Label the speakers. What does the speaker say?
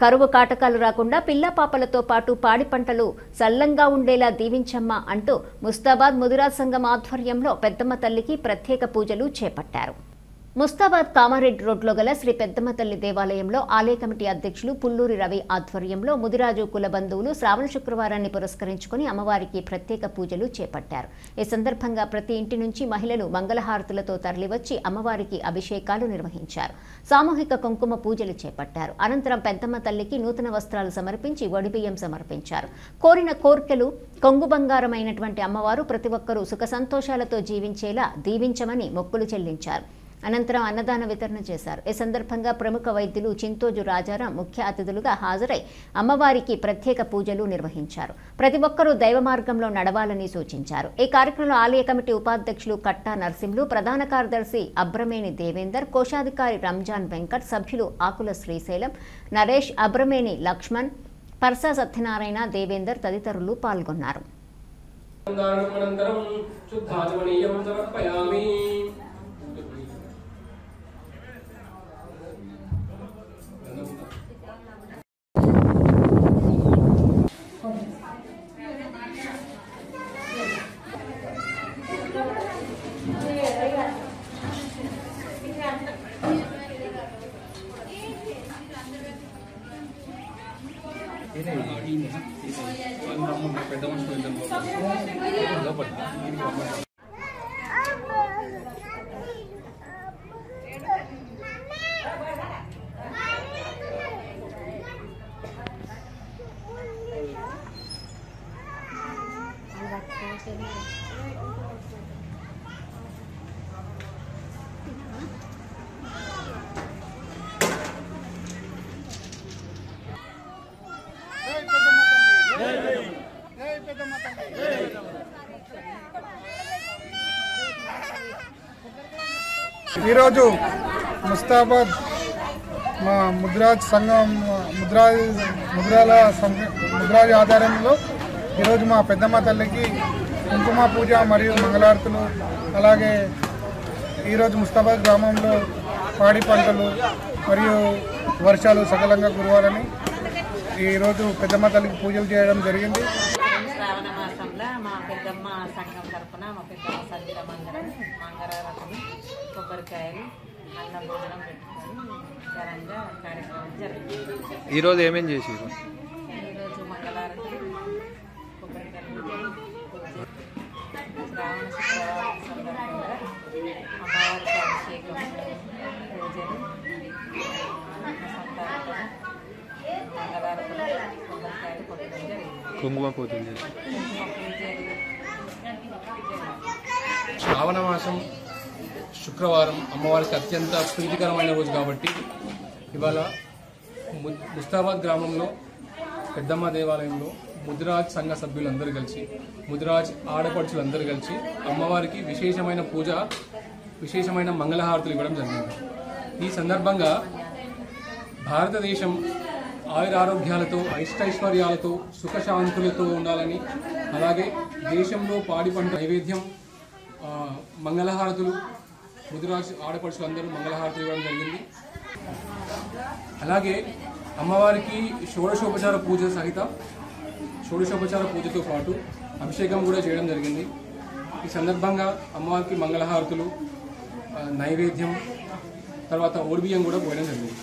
Speaker 1: కరువు కాటకాలు రాకుండా పిల్లపాపలతో పాటు పాడి పంటలు సల్లంగా ఉండేలా దీవించమ్మా అంటూ ముస్తాబాద్ ముదిరాజ్ సంఘం ఆధ్వర్యంలో పెద్దమ్మ తల్లికి ప్రత్యేక పూజలు చేపట్టారు. ముస్తాబాద్ కామారెడ్డి రోడ్లో గల శ్రీ పెద్దమ్మ తల్లి దేవాలయంలో ఆలయ కమిటీ అధ్యక్షులు పుల్లూరి రవి ఆధ్వర్యంలో ముదిరాజు కుల బంధువులు శ్రావణ శుక్రవారాన్ని పురస్కరించుకుని అమ్మవారికి ప్రత్యేక పూజలు చేపట్టారు. ఈ సందర్భంగా ప్రతి ఇంటి నుంచి మహిళలు మంగళహారతులతో తరలివచ్చి అమ్మవారికి అభిషేకాలు నిర్వహించారు. సామూహిక కుంకుమ పూజలు చేపట్టారు. అనంతరం పెద్దమ్మ తల్లికి నూతన వస్త్రాలు సమర్పించి వడిబియ్యం సమర్పించారు. కోరిన కోర్కెలు కొంగు బంగారమైనటువంటి అమ్మవారు ప్రతి ఒక్కరూ సుఖ సంతోషాలతో జీవించేలా దీవించమని మొక్కులు చెల్లించారు. అనంతరం అన్నదాన వితరణ చేశారు. ఈ సందర్భంగా ప్రముఖ వైద్యులు చింతోజు రాజారాం ముఖ్య అతిథులుగా హాజరై అమ్మవారికి ప్రత్యేక పూజలు నిర్వహించారు. ప్రతి ఒక్కరూ దైవ మార్గంలో నడవాలని సూచించారు. ఈ కార్యక్రమంలో ఆలయ కమిటీ ఉపాధ్యక్షులు కట్టా నరసింహులు, ప్రధాన కార్యదర్శి అబ్రమేని దేవేందర్, కోశాధికారి రంజాన్ వెంకట్, సభ్యులు ఆకుల శ్రీశైలం, నరేష్, అబ్రమేని లక్ష్మణ్, పర్సా సత్యనారాయణ, దేవేందర్ తదితరులు పాల్గొన్నారు.
Speaker 2: ఈరోజు ముస్తాబాద్ మా ముద్రాజ్ సంఘం ముద్రాజ్ ఆధారంలో ఈరోజు మా పెద్దమ్మ తల్లికి కుంకుమ పూజ మరియు మంగళారతులు, అలాగే ఈరోజు ముస్తాబాద్ గ్రామంలో పాడి పంటలు మరియు వర్షాలు సకలంగా కురవాలని ఈరోజు పెద్దమ్మ తల్లికి పూజలు చేయడం జరిగింది.
Speaker 3: శ్రావణ మాసంలో మా పెద్దమ్మ సంఘం తరఫున మా పెద్దమ్మ సద్దిల మంగళారతులు, కొబ్బరికాయలు, అన్న భోజనం పెట్టుకొని ఘనంగా కార్యక్రమం జరిగింది.
Speaker 4: ఈరోజు ఏమేం చేసారు?
Speaker 3: ఈరోజు మంగళారతులు, కొబ్బరికాయలు, శ్రావణ శుక్రవారం సందర్భంగా అమ్మవారికి అభిషేకం, పూజలు, మంగళారతులు, కొబ్బరికాయలు కొట్టడం జరిగింది.
Speaker 4: కుంకుమ పూజలు.
Speaker 5: శ్రావణ మాసం శుక్రవారం అమ్మవారికి అత్యంత ప్రీతికరమైన రోజు కాబట్టి ఇవాళ ముస్తాబాద్ గ్రామంలో పెద్దమ్మ దేవాలయంలో ముదిరాజ్ సంఘ సభ్యులందరూ కలిసి, ముదిరాజ్ ఆడపడుచులందరూ కలిసి అమ్మవారికి విశేషమైన పూజ, విశేషమైన మంగళహారతులు ఇవ్వడం జరిగింది. ఈ సందర్భంగా భారతదేశం ఆయురారోగ్యాలతో, ఐష్టైశ్వర్యాలతో, సుఖశాంతులతో ఉండాలని, అలాగే దేశంలో పాడి పంట నైవేద్యం, మంగళహారతులు, ముదిరాజ్ ఆడపడుచులందరూ మంగళహారతులు ఇవ్వడం జరిగింది. అలాగే అమ్మవారికి షోడశోపచార పూజ సహిత షోడశోపచార పూజతో పాటు అభిషేకం కూడా చేయడం జరిగింది. ఈ సందర్భంగా అమ్మవారికి మంగళహారతులు, నైవేద్యం, తర్వాత ఓడిబియ్యం కూడా పోయడం జరిగింది.